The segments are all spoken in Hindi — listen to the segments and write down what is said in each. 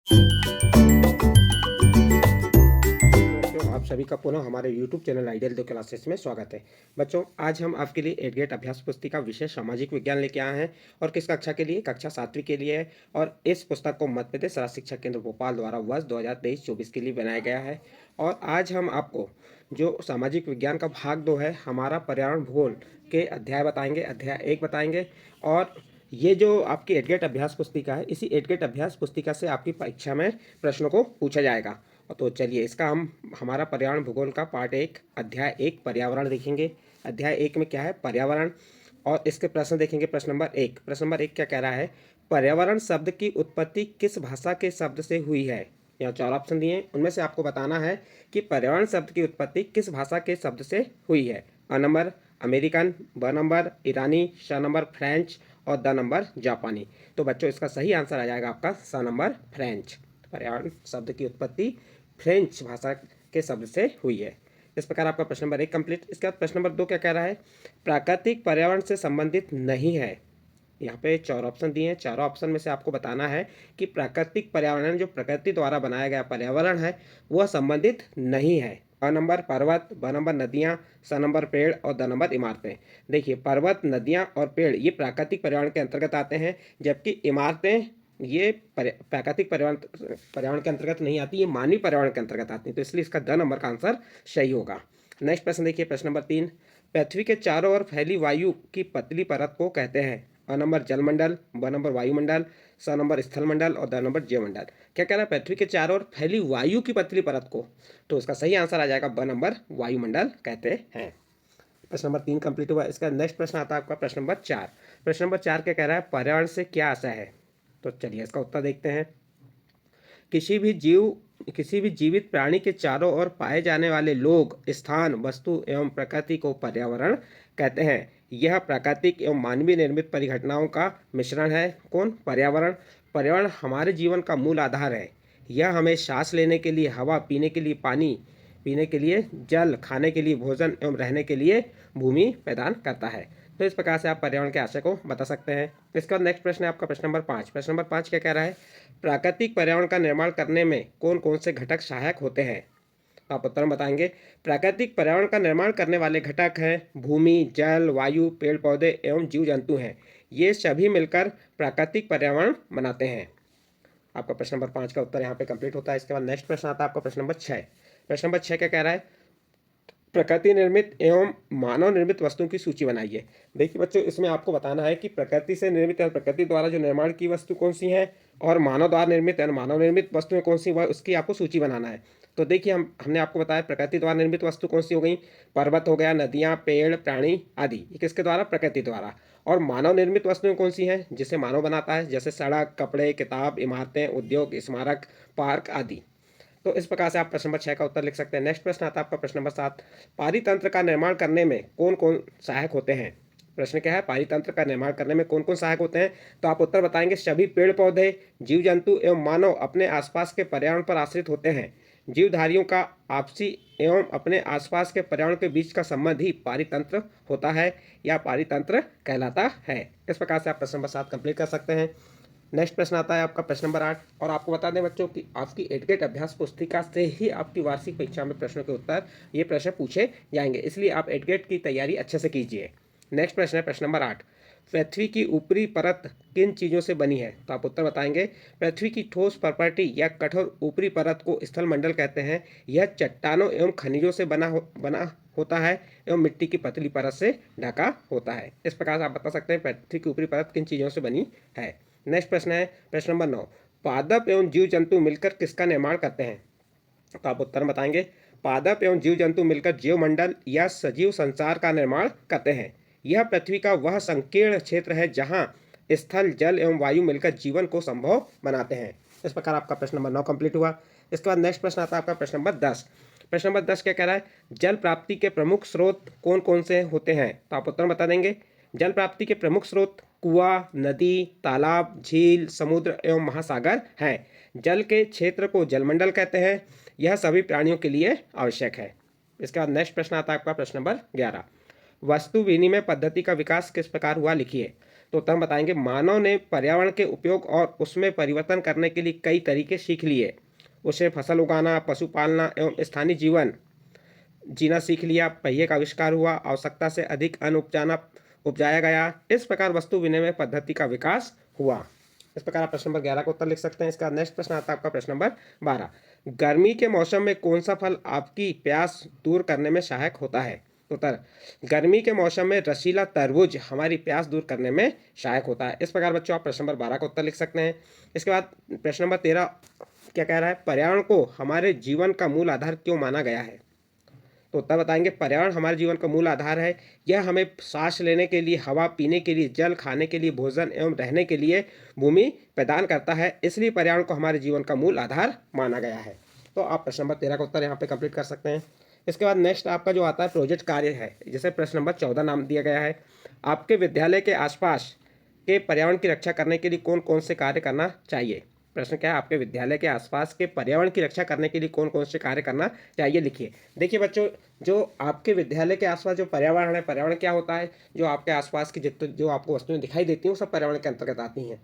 बच्चों, आप सभी का पुनः हमारे YouTube चैनल आइडियल दो क्लासेस में स्वागत है। बच्चों, आज हम आपके लिए 8 गेट अभ्यास पुस्तिका विषय सामाजिक विज्ञान लेके आए हैं और किस कक्षा के लिए? कक्षा 7वीं के लिए है। और इस पुस्तक को मध्य प्रदेश राज्य शिक्षा केंद्र भोपाल द्वारा वर्ष 2023-24 के लिए बनाया गया है। और आज हम आपको जो सामाजिक विज्ञान का भाग 2 है, हमारा पर्यावरण भूगोल के अध्याय बताएंगे, अध्याय 1 बताएंगे। और ये जो आपकी 8 गेट अभ्यास पुस्तिका है, इसी 8 गेट अभ्यास पुस्तिका से आपकी परीक्षा में प्रश्नों को पूछा जाएगा। तो चलिए, इसका हमारा पर्यावरण भूगोल का पार्ट 1 अध्याय 1 पर्यावरण देखेंगे। अध्याय 1 में क्या है? पर्यावरण। और इसके प्रश्न देखेंगे। प्रश्न नंबर 1 क्या कह रहा है? पर्यावरण शब्द की उत्पत्ति किस भाषा के शब्द से हुई है? यहाँ 4 ऑप्शन दिए हैं, उनमें से आपको बताना है कि पर्यावरण शब्द की उत्पत्ति किस भाषा के शब्द से हुई है। अ नंबर अमेरिकन, ब नंबर ईरानी, श नंबर फ्रेंच और द नंबर जापानी। तो बच्चों, इसका सही आंसर आ जाएगा आपका स नंबर फ्रेंच। पर्यावरण शब्द की उत्पत्ति फ्रेंच भाषा के शब्द से हुई है। इस प्रकार आपका प्रश्न नंबर 1 कंप्लीट। इसके बाद प्रश्न नंबर 2 क्या कह रहा है? प्राकृतिक पर्यावरण से संबंधित नहीं है। यहाँ पे 4 ऑप्शन दिए हैं। चारों ऑप्शन में से आपको बताना है कि प्राकृतिक पर्यावरण जो प्रकृति द्वारा बनाया गया पर्यावरण है वह संबंधित नहीं है। अ नंबर पर्वत, ब नंबर नदियाँ, स नंबर पेड़ और द नंबर इमारतें। देखिए, पर्वत, नदियाँ और पेड़ ये प्राकृतिक पर्यावरण के अंतर्गत आते हैं, जबकि इमारतें ये प्राकृतिक पर्यावरण के अंतर्गत नहीं आती, ये मानवीय पर्यावरण के अंतर्गत आती है। तो इसलिए इसका द नंबर का आंसर सही होगा। नेक्स्ट प्रश्न देखिए, प्रश्न नंबर 3। पृथ्वी के चारों ओर फैली वायु की पतली परत को कहते हैं? अ नंबर जलमंडल, ब नंबर वायुमंडल, स नंबर स्थलमंडल और द नंबर जीवमंडल। क्या कह रहा है? पृथ्वी के चारों ओर फैली वायु की पतली परत को। तो इसका सही आंसर आ जाएगा ब नंबर वायुमंडल कहते हैं। प्रश्न नंबर 3 कंप्लीट हुआ। इसका नेक्स्ट प्रश्न आता है आपका प्रश्न नंबर 4। प्रश्न नंबर 4 क्या कह रहा है? पर्यावरण से क्या आशय है? तो चलिए इसका उत्तर देखते हैं। किसी भी जीवित प्राणी के चारों ओर पाए जाने वाले लोग, स्थान, वस्तु एवं प्रकृति को पर्यावरण कहते हैं। यह प्राकृतिक एवं मानवीय निर्मित परिघटनाओं का मिश्रण है। कौन? पर्यावरण। पर्यावरण हमारे जीवन का मूल आधार है। यह हमें सांस लेने के लिए हवा, पीने के लिए पानी, पीने के लिए जल, खाने के लिए भोजन एवं रहने के लिए भूमि प्रदान करता है। तो इस प्रकार से आप पर्यावरण के आशय को बता सकते हैं। इसके बाद नेक्स्ट प्रश्न है आपका प्रश्न नंबर 5। प्रश्न नंबर 5 क्या कह रहा है? प्राकृतिक पर्यावरण का निर्माण करने में कौन कौन से घटक सहायक होते हैं? आप उत्तर में बताएंगे। प्राकृतिक पर्यावरण का निर्माण करने वाले घटक हैं भूमि, जल, वायु, पेड़ पौधे एवं जीव जंतु हैं। ये सभी मिलकर प्राकृतिक पर्यावरण बनाते हैं। आपका प्रश्न नंबर 5 का उत्तर यहाँ पे कंप्लीट होता है। इसके बाद नेक्स्ट प्रश्न आता है आपका प्रश्न नंबर 6। प्रश्न नंबर 6 क्या कह रहा है? प्रकृति निर्मित एवं मानव निर्मित वस्तुओं की सूची बनाइए। देखिए बच्चों, इसमें आपको बताना है कि प्रकृति से निर्मित या प्रकृति द्वारा जो निर्माण की वस्तु कौन सी है और मानव द्वारा निर्मित या मानव निर्मित वस्तुएं कौन सी, वह उसकी आपको सूची बनाना है। तो देखिए, हमने आपको बताया प्रकृति द्वारा निर्मित वस्तु कौन सी हो गई? पर्वत हो गया, नदियाँ, पेड़, प्राणी आदि, ये किसके द्वारा? प्रकृति द्वारा। और मानव निर्मित वस्तुएं कौन सी हैं? जिसे मानव बनाता है, जैसे सड़क, कपड़े, किताब, इमारतें, उद्योग, स्मारक, पार्क आदि। तो इस प्रकार से आप प्रश्न नंबर 6 का उत्तर लिख सकते हैं। नेक्स्ट प्रश्न आता है आपका प्रश्न नंबर 7। पारितंत्र का निर्माण करने में कौन कौन सहायक होते हैं? प्रश्न क्या है? पारितंत्र का निर्माण करने में कौन कौन सहायक होते हैं? तो आप उत्तर बताएंगे। सभी पेड़ पौधे, जीव जंतु एवं मानव अपने आसपास के पर्यावरण पर आश्रित होते हैं। जीवधारियों का आपसी एवं अपने आसपास के पर्यावरण के बीच का संबंध ही पारितंत्र होता है या पारितंत्र कहलाता है। इस प्रकार से आप प्रश्न नंबर 7 कंप्लीट कर सकते हैं। नेक्स्ट प्रश्न आता है आपका प्रश्न नंबर 8। और आपको बता दें बच्चों कि आपकी 8 गेट अभ्यास पुस्तिका से ही आपकी वार्षिक परीक्षा में प्रश्नों के उत्तर, ये प्रश्न पूछे जाएंगे, इसलिए आप 8 गेट की तैयारी अच्छे से कीजिए। नेक्स्ट प्रश्न है प्रश्न नंबर 8। पृथ्वी की ऊपरी परत किन चीज़ों से बनी है? तो आप उत्तर बताएंगे। पृथ्वी की ठोस प्रॉपर्टी या कठोर ऊपरी परत को स्थलमंडल कहते हैं। यह चट्टानों एवं खनिजों से बना होता है एवं मिट्टी की पतली परत से ढका होता है। इस प्रकार से आप बता सकते हैं पृथ्वी की ऊपरी परत किन चीज़ों से बनी है। नेक्स्ट प्रश्न है प्रश्न नंबर 9। पादप एवं जीव जंतु मिलकर किसका निर्माण करते हैं? तो आप उत्तर बताएंगे। पादप एवं जीव जंतु मिलकर जीवमंडल या सजीव संसार का निर्माण करते हैं। यह पृथ्वी का वह संकीर्ण क्षेत्र है जहां स्थल, जल एवं वायु मिलकर जीवन को संभव बनाते हैं। इस प्रकार आपका प्रश्न नंबर 9 कंप्लीट हुआ। इसके बाद नेक्स्ट प्रश्न आता है आपका प्रश्न नंबर 10। प्रश्न नंबर 10 क्या कह रहा है? जल प्राप्ति के प्रमुख स्रोत कौन कौन से होते हैं? तो आप उत्तर बता देंगे। जल प्राप्ति के प्रमुख स्रोत कुआं, नदी, तालाब, झील, समुद्र एवं महासागर हैं। जल के क्षेत्र को जलमंडल कहते हैं। यह सभी प्राणियों के लिए आवश्यक है। इसके बाद नेक्स्ट प्रश्न आता है आपका प्रश्न नंबर 11। वस्तु विनिमय पद्धति का विकास किस प्रकार हुआ, लिखिए। तो उत्तर हम बताएंगे मानव ने पर्यावरण के उपयोग और उसमें परिवर्तन करने के लिए कई तरीके सीख लिए। उसे फसल उगाना, पशु पालना एवं स्थानीय जीवन जीना सीख लिया। पहिए का आविष्कार हुआ, आवश्यकता से अधिक अन्न उपजाया गया। इस प्रकार वस्तु विनिमय पद्धति का विकास हुआ। इस प्रकार आप प्रश्न नंबर 11 का उत्तर लिख सकते हैं। इसका नेक्स्ट प्रश्न आता है आपका प्रश्न नंबर 12। गर्मी के मौसम में कौन सा फल आपकी प्यास दूर करने में सहायक होता है? उत्तर, गर्मी के मौसम में रसीला तरबूज हमारी प्यास दूर करने में सहायक होता है। इस प्रकार बच्चों आप प्रश्न नंबर 12 का उत्तर लिख सकते हैं। इसके बाद प्रश्न नंबर 13 क्या कह रहा है? पर्यावरण को हमारे जीवन का मूल आधार क्यों माना गया है? तो उत्तर बताएंगे पर्यावरण हमारे जीवन का मूल आधार है। यह हमें सांस लेने के लिए हवा, पीने के लिए जल, खाने के लिए भोजन एवं रहने के लिए भूमि प्रदान करता है। इसलिए पर्यावरण को हमारे जीवन का मूल आधार माना गया है। तो आप प्रश्न नंबर 13 का उत्तर यहाँ पे कंप्लीट कर सकते हैं। इसके बाद नेक्स्ट आपका जो आता है प्रोजेक्ट कार्य है, जैसे प्रश्न नंबर 14 नाम दिया गया है। आपके विद्यालय के आसपास के पर्यावरण की रक्षा करने के लिए कौन कौन से कार्य करना चाहिए? प्रश्न क्या है? आपके विद्यालय के आसपास के पर्यावरण की रक्षा करने के लिए कौन कौन से कार्य करना चाहिए, लिखिए। देखिए बच्चों, जो आपके विद्यालय के आसपास जो पर्यावरण है, पर्यावरण क्या होता है? जो आपके आसपास की जितने जो आपको वस्तुएं दिखाई देती हैं वो सब पर्यावरण के अंतर्गत आती हैं।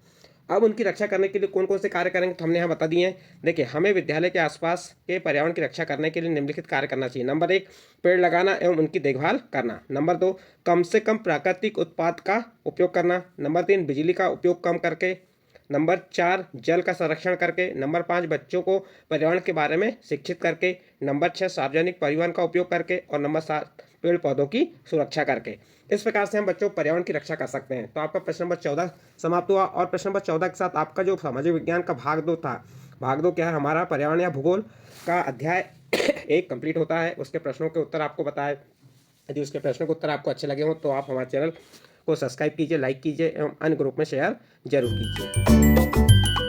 अब उनकी रक्षा करने के लिए कौन कौन से कार्य करेंगे तो हमने यहाँ बता दिए हैं। देखिए, हमें विद्यालय के आसपास के पर्यावरण की रक्षा करने के लिए निम्नलिखित कार्य करना चाहिए। नंबर 1, पेड़ लगाना एवं उनकी देखभाल करना। नंबर 2, कम से कम प्राकृतिक उत्पाद का उपयोग करना। नंबर 3, बिजली का उपयोग कम करके। नंबर 4, जल का संरक्षण करके। नंबर 5, बच्चों को पर्यावरण के बारे में शिक्षित करके। नंबर 6, सार्वजनिक परिवहन का उपयोग करके। और नंबर 7, पेड़ पौधों की सुरक्षा करके। इस प्रकार से हम बच्चों पर्यावरण की रक्षा कर सकते हैं। तो आपका प्रश्न नंबर 14 समाप्त हुआ। और प्रश्न नंबर 14 के साथ आपका जो सामाजिक विज्ञान का भाग 2 था, भाग 2 क्या है? हमारा पर्यावरण या भूगोल का अध्याय 1 कंप्लीट होता है। उसके प्रश्नों के उत्तर आपको बताए। यदि उसके प्रश्नों के उत्तर आपको अच्छे लगे हों तो आप हमारे चैनल को सब्सक्राइब कीजिए, लाइक कीजिए एवं अन्य ग्रुप में शेयर जरूर कीजिए।